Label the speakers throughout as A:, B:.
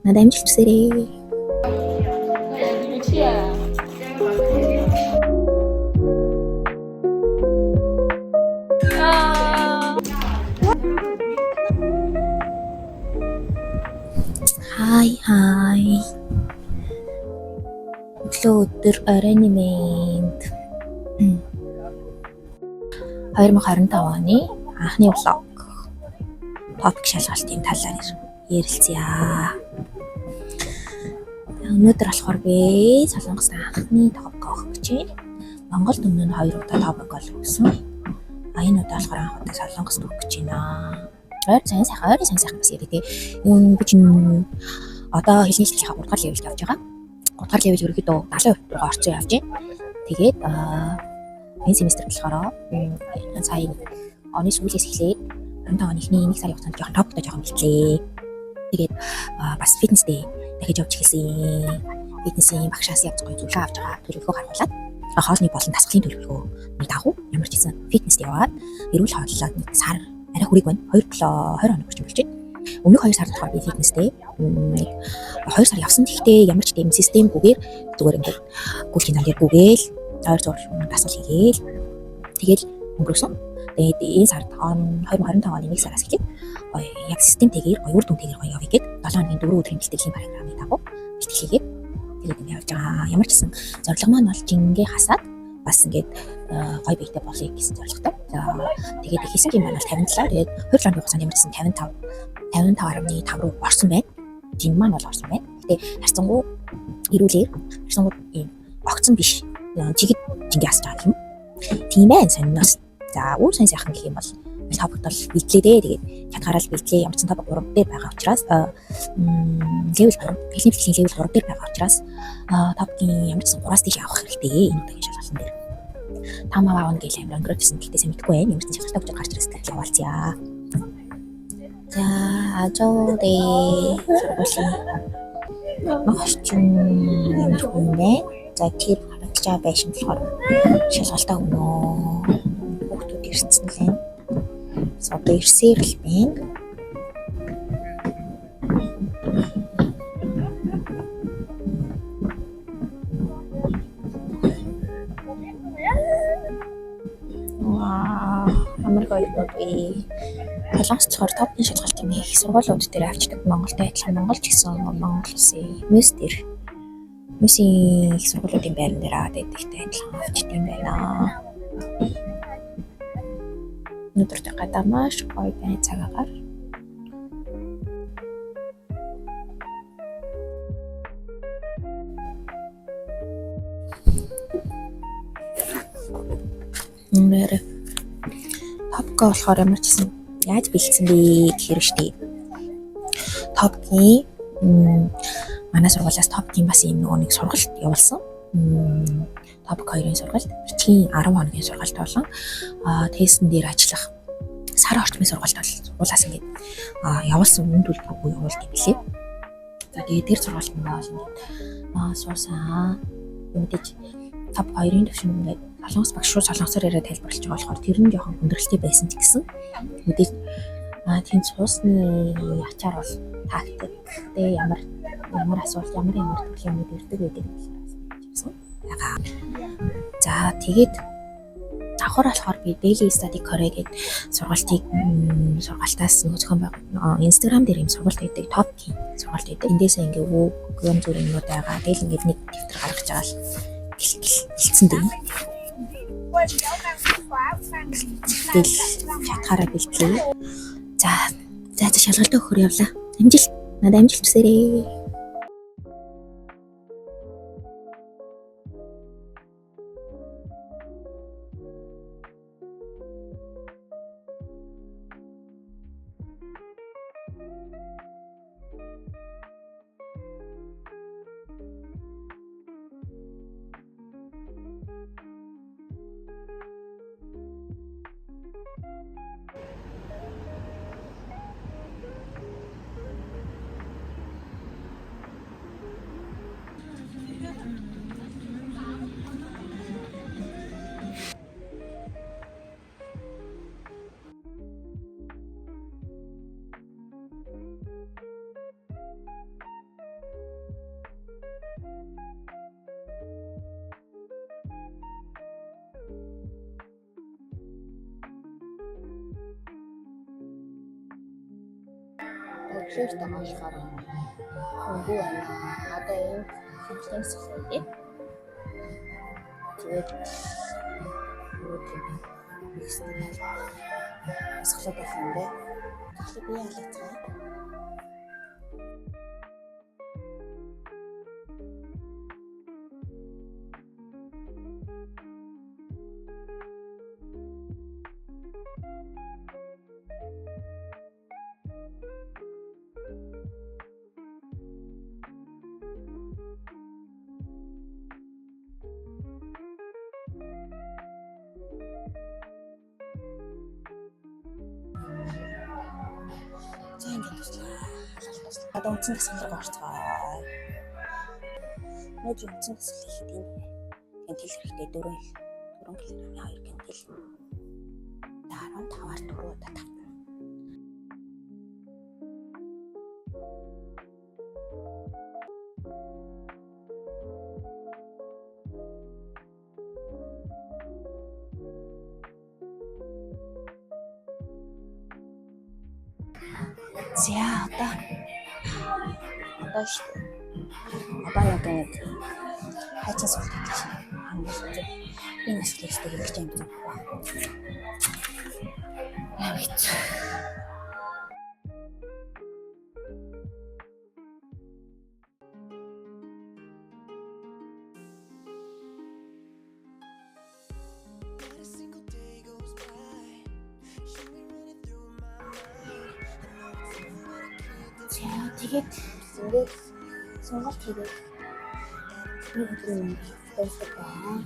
A: надад амжилт хүсээрэй. Хай. Өглөө өдөр оройн мэнд. 2025 оны анхны влог. Топик шалгалтын талаар ярилцъя. Өнөөдөр болохоор би Солонгост анхны топик авах гэж байна. Монголд өмнө нь 2 удаа топик олсон. Энэ удаа болохоор анх удаа Солонгост өгөх гэж байна. Ойрын сайн бас ярив тий. Юм би чинь одоо хэлний хэлхийг 3 дахь левелд явж байгаа. 3 дахь левел ерөөхдөө 70% руу орцсон явж байна. Тэгээд энэ семестр болохоор сая оны сүүлээс эхлээд 25 оны эхний 1 сарын хугацаанд жоохон топтой жоохон бэлтлээ. Тэгээд бас фитнес дээр дахиж явж эхэлсэн. Фитнесийн багшаас яг гоё зүйлээ авч байгаа төлөвлөгөө гаргуулад хоолны болон дасгалын төлөвлөгөө нэг дагуу ямар ч гэсэн фитнест яваад эрүүл хооллоод нэг сар арай хүрэг байна. 2-7 20 хоног орчим болж байна. Өмнөх 2 сард болохоор би фитнестэй нэг 2 сар явсан. Гэхдээ ямар ч тийм системгүйгээр зүгээр ингээд гүйлтийн зам дээр гүгээл ойр зур дасгал хийгээл тэгэл өнгөрсөн. Тэгээд энэ сард 2025 оны 1 сараас эхлээд яг системтэйгээр үр дүнтэйгээр гоё явъя гэд 7 хоногийн 4 өдрийн бэлтгэлийн програмын дагуу бэлтгэлээгээд тэгээд ингээд явж байгаа. Ямар ч гэсэн зорилго маань бол жингээ хасаад бас ингээд гоё биетэй болъё гэсэн зорилготой. За тэгээд хийсэн юм маань 57. Тэгээд 2 жилийн хугацаанд ямар ч гэсэн 55.5 руу орсон байна. Жин маань бол орсон байна. Гэтэ харцангуй ирүүлэр харцангуй ийм огцон биш. Жигд жингээ асч байгаа юм. Тийм ээ сониноос. За өөр сайн сайхан гэх юм бол топикт бол бэлтлээ дээ. Тэгээд хятгарал бэлтлээ. Ямар ч топик 3 дээр байгаа учраас левел 3 эхний бэлтгэлийн левел 3 дээр байгаа учраас топикийн ямар ч гэсэн 3-аас дээш авах хэрэгтэй. Энэ удаагийн шалгалтын дээр. Тамаа аавна гэж амар өнгөрөөсөн. Гэхдээ сайн мэдгүй байх. Ямар ч шалгалтаа гэж гарч ирсэн гэж яваалцъя. За ажоодэ махчин юм. За тэр харагдаж байсан болохоор шалгалтаа өгнө. Хүүхдүүд ирсэн л юм. Одоо ирсээр л байна. Амар гоё би Солонгост цохор топны шалгалт юм их сургуулиуд дээр авчдаг. Монголд адилхан Монгол ч гэсэн Монгол улсын мөс дээр мөсийн их сургуулиудын байран дээр аваад байдагтай адилхан авчдаг юм байна. Өнөөдөр гадаа маш гоё байна цагаагаар. Нэр топик болохоор ямар ч гэсэн яаж бэлдсэн бэ гэхээр штий. Топикийн манай сургуулиас топикийн бас ийм нэг сургалт явуулсан. Топик 2-ын сургалт, бичгийн 10 хоногийн сургалт болон тестэн дээр ажиллах сар орчмын сургалт бол сургуулиас ингээд явуулсан үн төлбөргүй явуулт юм билээ. За тэгээд тэр сургалтанд бол ингээд суусан. Мэдээж топик 2-ын төвшин ингээд солонгос багш руу солонгосоор яриад тайлбарлаж байгаа болохоор тэр нь жоохон хүндрэлтэй байсан ч гэсэн мэдээж тийм суусны ачаар бол тактик тэ ямар асуулт ямар төлөвлөмөд ирдэг байдаг гэсэн. За тэгээд давхар болохоор би Daily Study Core гэдэг сургалтаас нөгөө зохион байгуулалт Instagram дээр юм сургалт хийдэг, топикийн сургалт хийдэг. Эндээсээ ингээ юм зүр юмнууд байгаа. Тэгэл ингээ нэг дэвтэр гаргаж байгаа л гэлцэн дээ. Тэгэл хятгараа бэлтлээ. За шалгалтаа өгөхөр явлаа. Надад амжилт хүсээрэй. Шүүртэй болохоор үгүй байна. Одоо энэ хэмжлэн сэхлэе. Тэгээд ихстэй асгалаад байх юм бэ? Тэгэхээр би ялацгаа. За ингээд туслаа. Одоо үндсэн тасгалыг орцгоо. Өнөөдөр үндсэн тасгал хийхэд юм. Гэнтэл хэрэгтэй 4 кг 2 гэнтэл. 15-аар 4 удаа татна. За одоо шүү. Одоо яг нэг хайчаа суулгаж чинь хангалттай. Энэ нэслэхтэй хийж юм зүг. Яа гэж. Тэгээд ингээд сонголт хийгээд нэг өдрийн дуусгасан.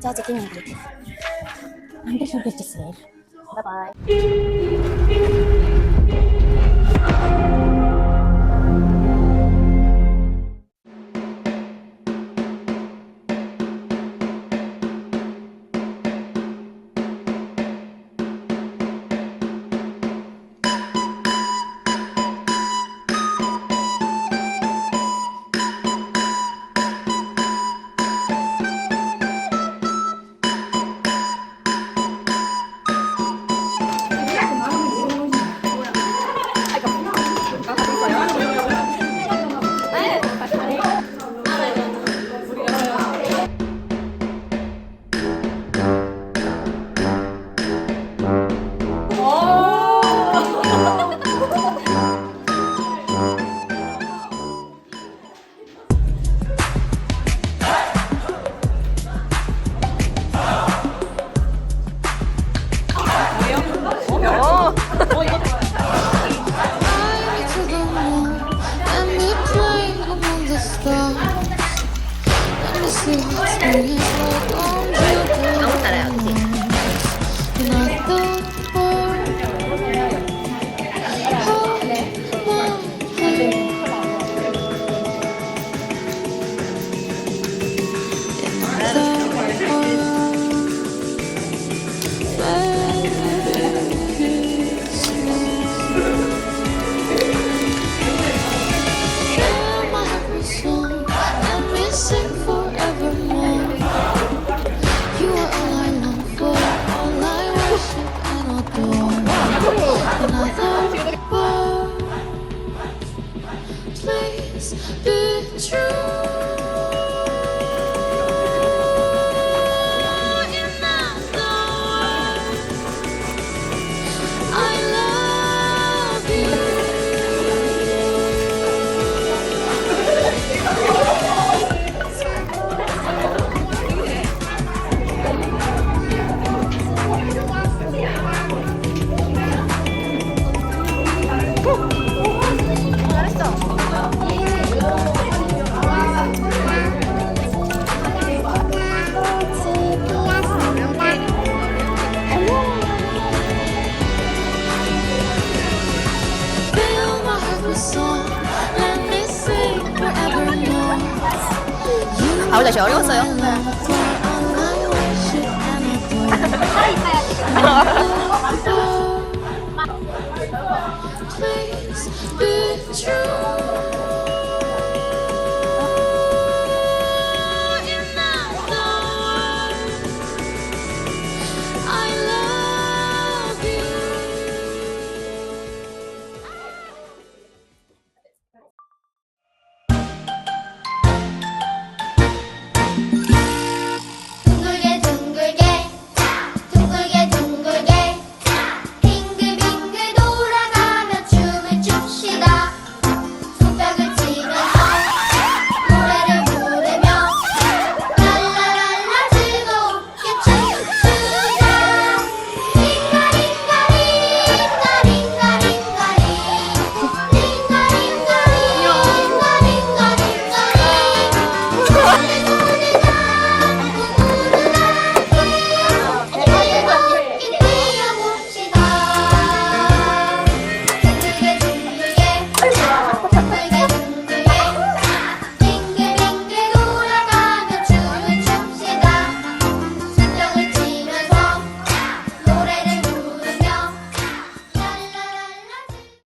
A: За тийм юм байна. Амbil шүргэлжсэн. Bye bye.
B: 아우 다시 어려웠어요.